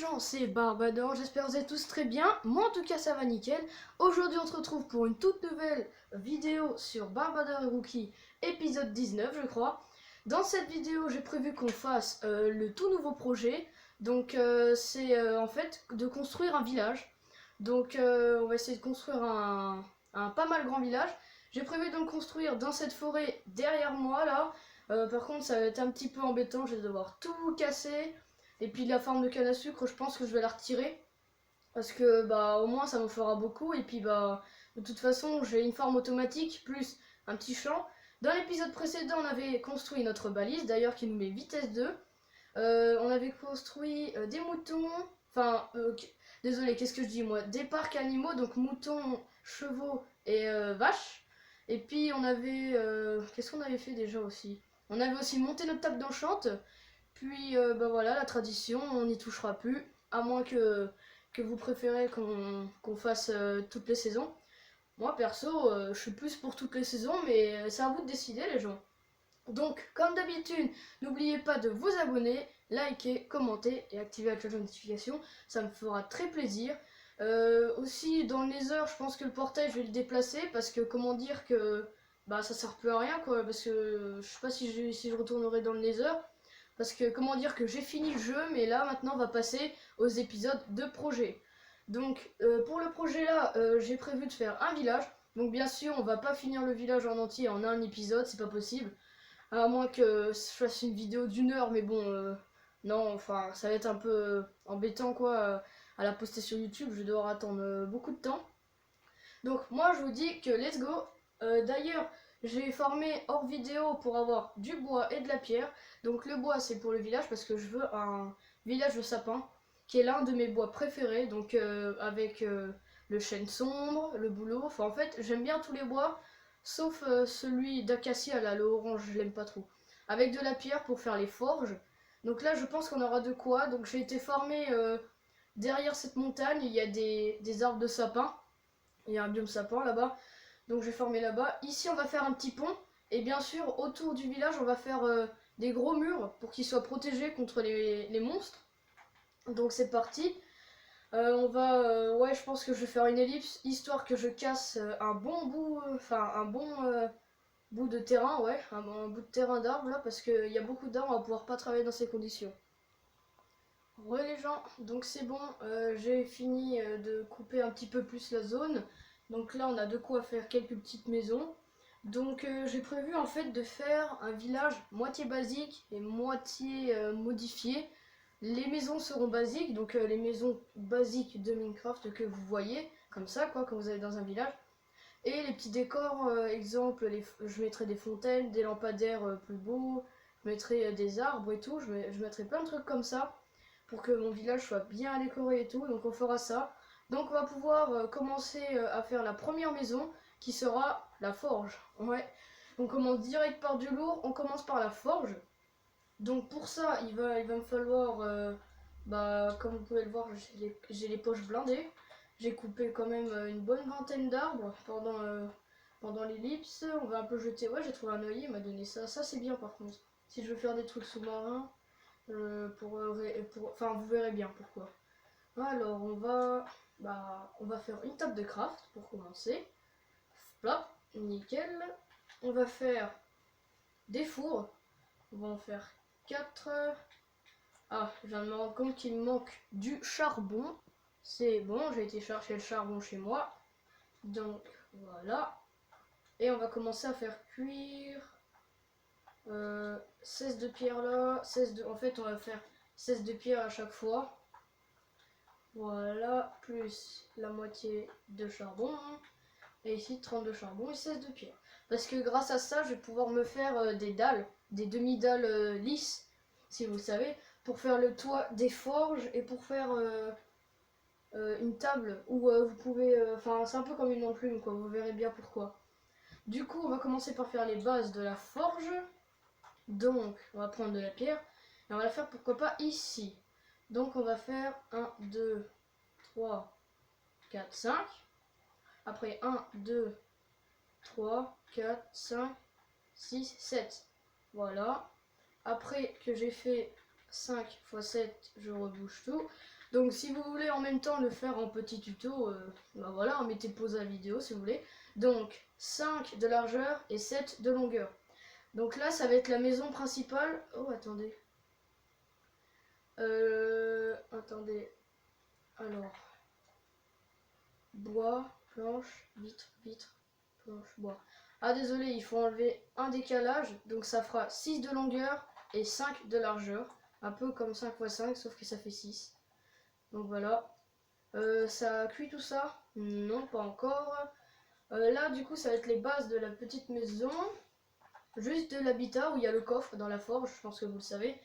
gens, c'est Barbador, j'espère que vous êtes tous très bien. Moi en tout cas ça va nickel. Aujourd'hui on se retrouve pour une toute nouvelle vidéo sur Barbador et Rookie, épisode 19 je crois. Dans cette vidéo j'ai prévu qu'on fasse le tout nouveau projet. Donc c'est en fait de construire un village. Donc on va essayer de construire un pas mal grand village. J'ai prévu de le construire dans cette forêt derrière moi là. Par contre ça va être un petit peu embêtant, je vais devoir tout casser. Et puis la forme de canne à sucre, je pense que je vais la retirer. Parce que bah au moins ça me fera beaucoup. Et puis bah de toute façon j'ai une forme automatique plus un petit champ. Dans l'épisode précédent on avait construit notre balise d'ailleurs qui nous met vitesse 2. On avait construit des moutons. Enfin désolé qu'est-ce que je dis moi. Des parcs animaux donc moutons, chevaux et vaches. Et puis on avait... qu'est-ce qu'on avait fait déjà aussi? On avait aussi monté notre table d'enchante. Puis bah voilà, la tradition, on n'y touchera plus, à moins que vous préférez qu'on fasse toutes les saisons. Moi perso, je suis plus pour toutes les saisons, mais c'est à vous de décider les gens. Donc, comme d'habitude, n'oubliez pas de vous abonner, liker, commenter et activer la cloche de notification, ça me fera très plaisir. Aussi, dans le Nether, je pense que le portail, je vais le déplacer parce que comment dire que bah ça sert plus à rien quoi, parce que je sais pas si je retournerai dans le Nether. Parce que comment dire que j'ai fini le jeu, mais là maintenant on va passer aux épisodes de projet. Donc pour le projet là, j'ai prévu de faire un village. Donc bien sûr on va pas finir le village en entier en un épisode, c'est pas possible. À moins que je fasse une vidéo d'1 heure, mais bon, non, enfin ça va être un peu embêtant quoi à la poster sur YouTube, je vais devoir attendre beaucoup de temps. Donc moi je vous dis que let's go. D'ailleurs j'ai formé hors vidéo pour avoir du bois et de la pierre. Donc le bois c'est pour le village parce que je veux un village de sapin qui est l'un de mes bois préférés. Donc avec le chêne sombre, le bouleau. Enfin en fait j'aime bien tous les bois sauf celui d'acacia là, le orange je l'aime pas trop. Avec de la pierre pour faire les forges. Donc là je pense qu'on aura de quoi. Donc j'ai été formé derrière cette montagne, il y a des arbres de sapin. Il y a un biome sapin là-bas. Donc je vais former là-bas. Ici on va faire un petit pont. Et bien sûr autour du village on va faire des gros murs pour qu'ils soient protégés contre les monstres. Donc c'est parti. On va... ouais je pense que je vais faire une ellipse histoire que je casse un bon bout... Enfin un bon bout de terrain. Ouais, un bout de terrain d'arbre là. Parce qu'il y a beaucoup d'arbres, on va pouvoir pas travailler dans ces conditions. Ouais les gens, donc c'est bon, j'ai fini de couper un petit peu plus la zone. Donc là on a de quoi faire quelques petites maisons. Donc j'ai prévu en fait de faire un village moitié basique et moitié modifié. Les maisons seront basiques, donc les maisons basiques de Minecraft que vous voyez, comme ça quoi, quand vous allez dans un village. Et les petits décors, exemple, je mettrai des fontaines, des lampadaires plus beaux, je mettrai des arbres et tout, je mettrai plein de trucs comme ça pour que mon village soit bien décoré et tout, donc on fera ça. Donc on va pouvoir commencer à faire la première maison qui sera la forge. Ouais. On commence direct par du lourd, on commence par la forge. Donc pour ça il va me falloir, bah, comme vous pouvez le voir j'ai les poches blindées. J'ai coupé quand même une bonne vingtaine d'arbres pendant l'ellipse. On va un peu jeter, ouais j'ai trouvé un œillet, il m'a donné ça, ça c'est bien par contre. Si je veux faire des trucs sous-marins, enfin vous verrez bien pourquoi. Alors on va faire une table de craft pour commencer. Là, nickel. On va faire des fours. On va en faire 4. Ah, je viens de me rendre compte qu'il me manque du charbon. C'est bon, j'ai été chercher le charbon chez moi. Donc voilà. Et on va commencer à faire cuire 16 de pierre là. En fait on va faire 16 de pierre à chaque fois. Voilà, plus la moitié de charbon. Et ici 32 charbon et 16 de pierre. Parce que grâce à ça, je vais pouvoir me faire des dalles, des demi-dalles lisses, si vous le savez, pour faire le toit des forges et pour faire une table où vous pouvez... Enfin, c'est un peu comme une enclume, quoi, vous verrez bien pourquoi. Du coup, on va commencer par faire les bases de la forge. Donc, on va prendre de la pierre et on va la faire pourquoi pas ici. Donc, on va faire 1, 2, 3, 4, 5. Après 1, 2, 3, 4, 5, 6, 7. Voilà. Après que j'ai fait 5 x 7, je rebouche tout. Donc si vous voulez en même temps le faire en petit tuto, bah voilà, mettez pause à la vidéo si vous voulez. Donc 5 de largeur et 7 de longueur. Donc là ça va être la maison principale. Oh attendez. Attendez. Alors. Bois, planche, vitre, vitre, planche, bois. Ah désolé, il faut enlever un décalage. Donc ça fera 6 de longueur et 5 de largeur. Un peu comme 5 x 5, sauf que ça fait 6. Donc voilà. Ça cuit tout ça? Non, pas encore. Là, du coup, ça va être les bases de la petite maison. Juste de l'habitat où il y a le coffre dans la forge, je pense que vous le savez.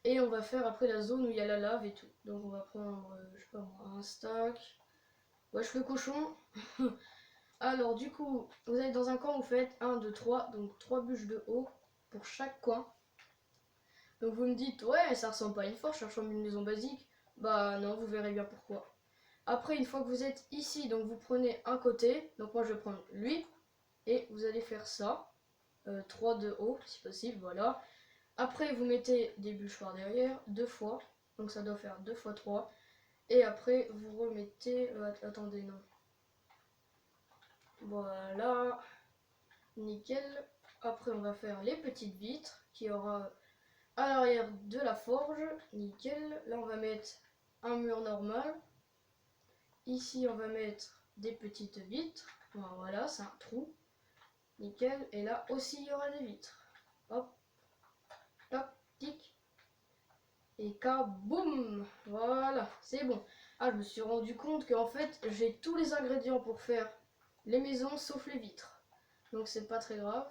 Et on va faire après la zone où il y a la lave et tout. Donc on va prendre, je sais pas moi, un stack. Wesh le cochon. Alors du coup, vous allez dans un coin, vous faites 1, 2, 3. Donc 3 bûches de haut pour chaque coin. Donc vous me dites, ouais, ça ressemble pas à une forge, ça ressemble à une maison basique. Bah non, vous verrez bien pourquoi. Après, une fois que vous êtes ici, donc vous prenez un côté. Donc moi je vais prendre lui. Et vous allez faire ça. 3 de haut, si possible, voilà. Après, vous mettez des bûches par derrière, 2 fois. Donc ça doit faire 2 fois 3. Et après, vous remettez... attendez, non. Voilà. Nickel. Après, on va faire les petites vitres qui aura à l'arrière de la forge. Nickel. Là, on va mettre un mur normal. Ici, on va mettre des petites vitres. Voilà, c'est un trou. Nickel. Et là aussi, il y aura des vitres. Hop. Toc, tic. Et kaboum. Voilà, c'est bon. Ah, je me suis rendu compte qu'en fait, j'ai tous les ingrédients pour faire les maisons sauf les vitres. Donc c'est pas très grave.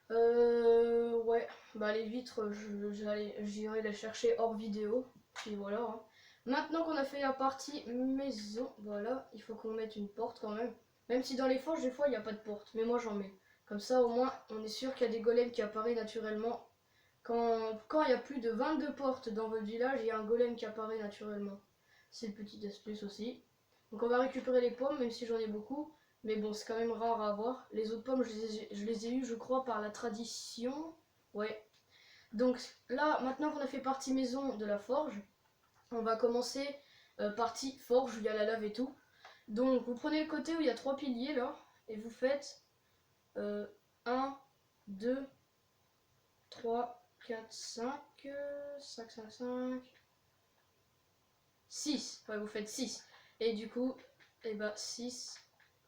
Ouais, bah les vitres, j'irai les chercher hors vidéo. Puis voilà. Hein. Maintenant qu'on a fait la partie maison, voilà, il faut qu'on mette une porte quand même. Même si dans les forges, des fois, il n'y a pas de porte. Mais moi, j'en mets. Comme ça, au moins, on est sûr qu'il y a des golems qui apparaissent naturellement. Quand il y a plus de 22 portes dans votre village, il y a un golem qui apparaît naturellement. C'est une petite astuce aussi. Donc on va récupérer les pommes, même si j'en ai beaucoup. Mais bon, c'est quand même rare à avoir. Les autres pommes, je les ai eues, je crois, par la tradition. Ouais. Donc là, maintenant qu'on a fait partie maison de la forge, on va commencer partie forge où il y a la lave et tout. Donc vous prenez le côté où il y a 3 piliers là, et vous faites 1, 2, 3, 4, 5, 5, 5, 5, 6. Ouais, vous faites 6. Et du coup, et bah 6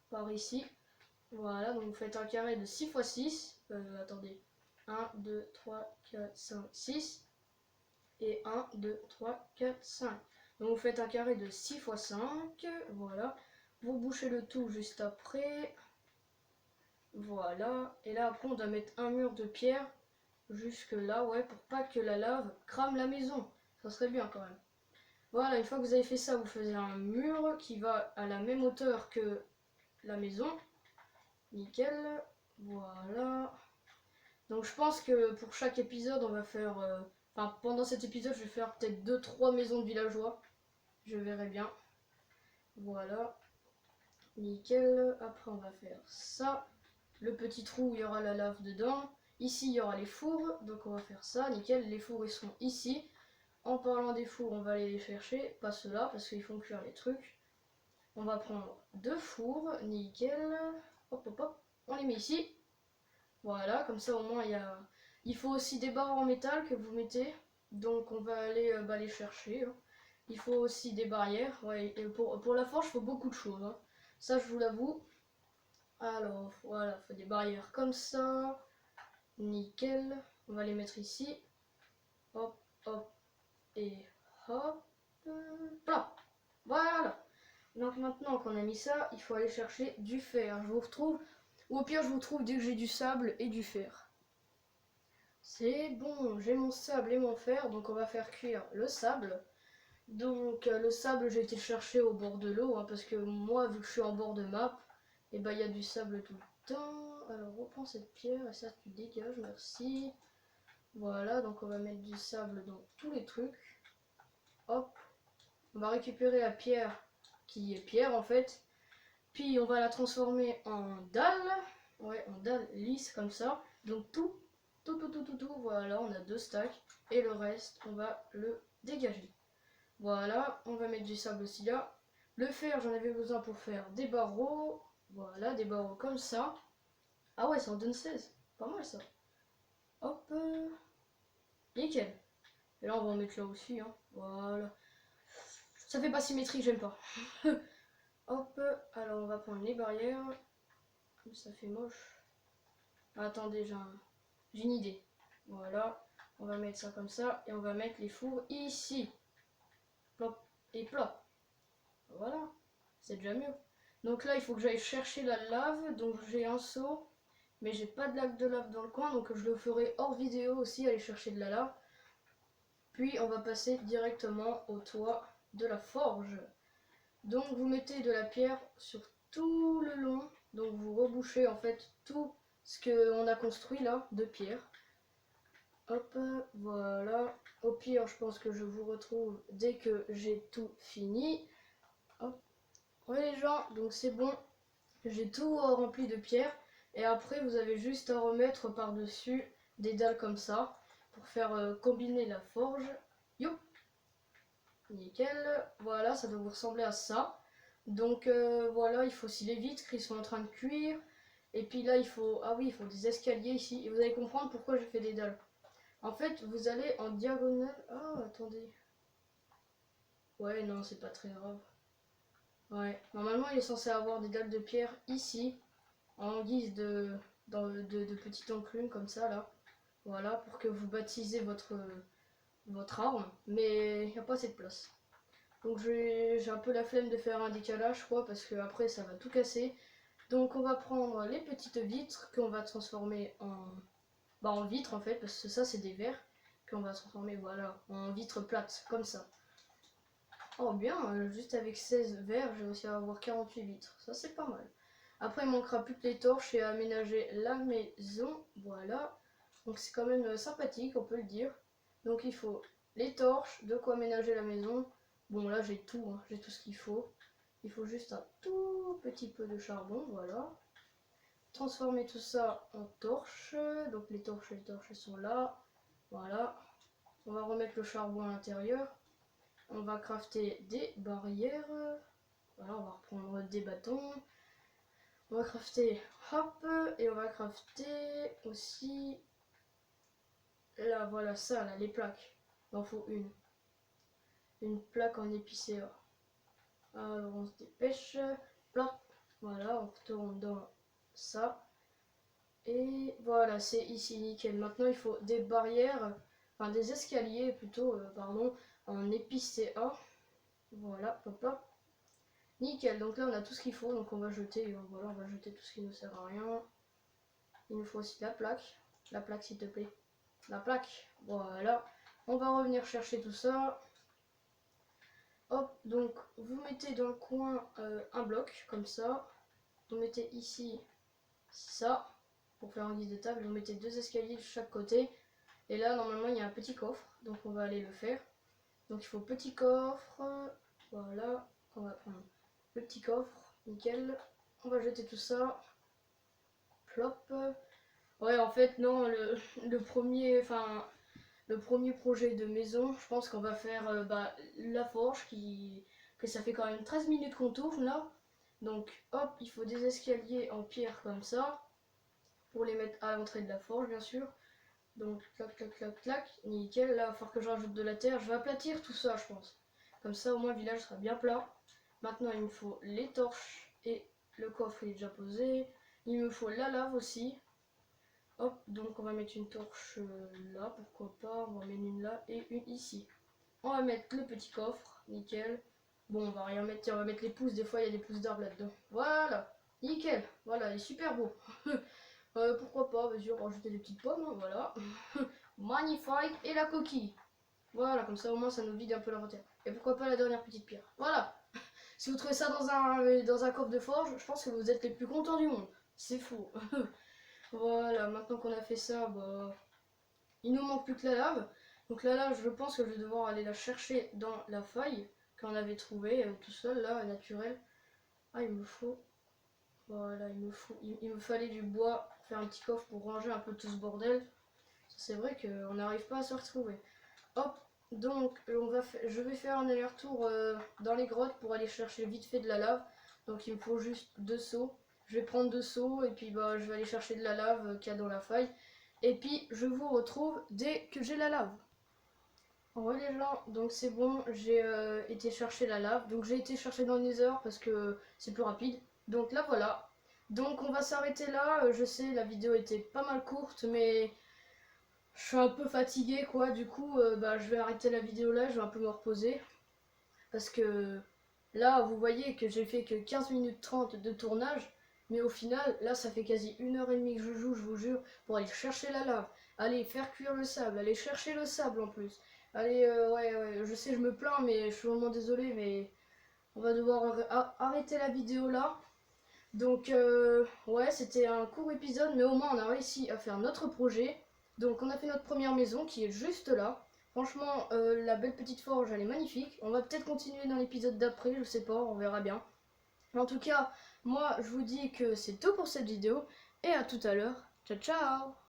par ici. Voilà, donc vous faites un carré de 6 x 6. Attendez. 1, 2, 3, 4, 5, 6. Et 1, 2, 3, 4, 5. Donc vous faites un carré de 6 x 5. Voilà. Vous bouchez le tout juste après. Voilà. Et là, après, on doit mettre un mur de pierre jusque là, ouais, pour pas que la lave crame la maison. Ça serait bien quand même. Voilà, une fois que vous avez fait ça, vous faites un mur qui va à la même hauteur que la maison. Nickel. Voilà. Donc je pense que pour chaque épisode, on va faire... Enfin, pendant cet épisode, je vais faire peut-être 2-3 maisons de villageois. Je verrai bien. Voilà. Nickel. Après, on va faire ça. Le petit trou où il y aura la lave dedans. Ici, il y aura les fours. Donc on va faire ça. Nickel. Les fours, ils seront ici. En parlant des fours, on va aller les chercher. Pas ceux-là, parce qu'ils font cuire les trucs. On va prendre 2 fours. Nickel. Hop, hop, hop. On les met ici. Voilà, comme ça au moins il y a... Il faut aussi des barres en métal que vous mettez. Donc on va aller les chercher. Hein. Il faut aussi des barrières. Ouais, et pour la forge, il faut beaucoup de choses. Hein. Ça, je vous l'avoue. Alors, voilà, il faut des barrières comme ça. Nickel. On va les mettre ici. Hop, hop. Et hop. Là. Voilà. Donc maintenant qu'on a mis ça, il faut aller chercher du fer. Je vous retrouve... Ou au pire, je vous trouve dès que j'ai du sable et du fer. C'est bon, j'ai mon sable et mon fer, donc on va faire cuire le sable. Donc le sable, j'ai été le chercher au bord de l'eau, hein, parce que moi, vu que je suis en bord de map, et il y a du sable tout le temps. Alors reprends cette pierre, et ça tu dégages, merci. Voilà, donc on va mettre du sable dans tous les trucs. Hop, on va récupérer la pierre, qui est pierre en fait. Puis on va la transformer en dalle. Ouais, en dalle lisse comme ça. Donc tout, voilà, on a 2 stacks. Et le reste, on va le dégager. Voilà, on va mettre du sable aussi là. Le fer, j'en avais besoin pour faire des barreaux. Voilà, des barreaux comme ça. Ah ouais, ça en donne 16. Pas mal ça. Hop. Nickel. Et là, on va en mettre là aussi. Hein. Voilà. Ça fait pas symétrique, j'aime pas. Hop. Alors, on va prendre les barrières. Ça fait moche. Attendez, j'ai une idée. Voilà. On va mettre ça comme ça. Et on va mettre les fours ici. Plop et plop. Voilà. C'est déjà mieux. Donc là, il faut que j'aille chercher la lave. Donc j'ai un seau. Mais j'ai pas de lac de lave dans le coin. Donc je le ferai hors vidéo aussi, aller chercher de la lave. Puis on va passer directement au toit de la forge. Donc vous mettez de la pierre sur tout le long. Donc vous rebouchez en fait tout ce qu'on a construit là de pierre. Hop, voilà. Au pire, je pense que je vous retrouve dès que j'ai tout fini. Hop. Ouais les gens, donc c'est bon. J'ai tout rempli de pierre. Et après, vous avez juste à remettre par-dessus des dalles comme ça pour faire combiner la forge. Yo, nickel. Voilà, ça doit vous ressembler à ça. Donc voilà, il faut aussi les vitres, ils sont en train de cuire. Et puis là, il faut... Ah oui, il faut des escaliers ici. Et vous allez comprendre pourquoi j'ai fait des dalles. En fait, vous allez en diagonale... Ah, attendez. Ouais, non, c'est pas très grave. Ouais, normalement, il est censé avoir des dalles de pierre ici, en guise de petites enclumes comme ça, là. Voilà, pour que vous baptisez votre arme. Mais il n'y a pas assez de place. Donc j'ai un peu la flemme de faire un décalage, je crois, parce que après ça va tout casser. Donc on va prendre les petites vitres qu'on va transformer en vitres en fait, parce que ça c'est des verres qu'on va transformer voilà, en vitres plates, comme ça. Oh bien, juste avec 16 verres, j'ai réussi à avoir 48 vitres, ça c'est pas mal. Après il manquera plus que les torches et à aménager la maison, voilà. Donc c'est quand même sympathique, on peut le dire. Donc il faut les torches, de quoi aménager la maison. Bon là j'ai tout, hein, j'ai tout ce qu'il faut. Il faut juste un tout petit peu de charbon, voilà. Transformer tout ça en torches. Donc les torches elles sont là. Voilà. On va remettre le charbon à l'intérieur. On va crafter des barrières. Voilà, on va reprendre des bâtons. On va crafter, hop, et on va crafter aussi, là, voilà, ça, là, les plaques. Il en faut une. Une plaque en épicéa. Alors, on se dépêche. Plop, voilà, on retourne dans ça. Et voilà, c'est ici, nickel. Maintenant, il faut des barrières, enfin des escaliers plutôt, pardon, en épicéa. Voilà, hop, hop. Nickel, donc là on a tout ce qu'il faut, donc on va jeter, voilà, on va jeter tout ce qui ne sert à rien. Il nous faut aussi la plaque s'il te plaît, la plaque, voilà. On va revenir chercher tout ça. Hop, donc vous mettez dans le coin un bloc, comme ça. Vous mettez ici ça, pour faire un guise de table, vous mettez deux escaliers de chaque côté. Et là normalement il y a un petit coffre, donc on va aller le faire. Donc il faut petit coffre, voilà, on va prendre le petit coffre, nickel. On va jeter tout ça. Plop. Ouais, en fait, non, le premier, enfin, le premier projet de maison, je pense qu'on va faire la forge que ça fait quand même 13 minutes qu'on tourne là. Donc, hop, il faut des escaliers en pierre comme ça pour les mettre à l'entrée de la forge, bien sûr. Donc, clac, clac, clac, clac, nickel. Là, il va falloir que je rajoute de la terre. Je vais aplatir tout ça, je pense. Comme ça, au moins, le village sera bien plat. Maintenant, il me faut les torches et le coffre il est déjà posé. Il me faut la lave aussi. Hop, donc on va mettre une torche là, pourquoi pas. On va mettre une là et une ici. On va mettre le petit coffre, nickel. Bon, on va rien mettre, tiens, on va mettre les pousses. Des fois, il y a des pousses d'arbres là-dedans. Voilà, nickel. Voilà, il est super beau. Pourquoi pas, vas-y, on va rajouter des petites pommes, hein, voilà. Magnifique. Et la coquille. Voilà, comme ça au moins ça nous vide un peu l'inventaire. Et pourquoi pas la dernière petite pierre. Voilà. Si vous trouvez ça dans un coffre de forge, je pense que vous êtes les plus contents du monde. C'est fou. Voilà, maintenant qu'on a fait ça, bah, il nous manque plus que la lave. Donc la lave, je pense que je vais devoir aller la chercher dans la faille qu'on avait trouvée tout seul, là, naturel. Ah, il me faut... Voilà, il me fallait du bois pour faire un petit coffre pour ranger un peu tout ce bordel. C'est vrai qu'on n'arrive pas à se retrouver. Hop, Donc je vais faire un aller-retour dans les grottes pour aller chercher vite fait de la lave. Donc il me faut juste 2 seaux. Je vais prendre 2 seaux et puis bah, je vais aller chercher de la lave qu'il y a dans la faille. Et puis je vous retrouve dès que j'ai la lave. Ouais les gens, donc c'est bon, j'ai été chercher la lave. Donc j'ai été chercher dans le Nether parce que c'est plus rapide. Donc là voilà. Donc on va s'arrêter là. Je sais la vidéo était pas mal courte mais je suis un peu fatiguée quoi. Du coup bah, je vais arrêter la vidéo là, je vais un peu me reposer. Parce que là vous voyez que j'ai fait que 15 minutes 30 de tournage. Mais au final là ça fait quasi 1h30 que je joue, je vous jure, pour aller chercher la lave. Aller faire cuire le sable, aller chercher le sable en plus. Allez, ouais, je sais, je me plains, mais je suis vraiment désolée, mais on va devoir arrêter la vidéo là. Donc, ouais, c'était un court épisode, mais au moins on a réussi à faire notre projet. Donc, on a fait notre première maison qui est juste là. Franchement, la belle petite forge, elle est magnifique. On va peut-être continuer dans l'épisode d'après, je sais pas, on verra bien. En tout cas, moi, je vous dis que c'est tout pour cette vidéo, et à tout à l'heure. Ciao, ciao!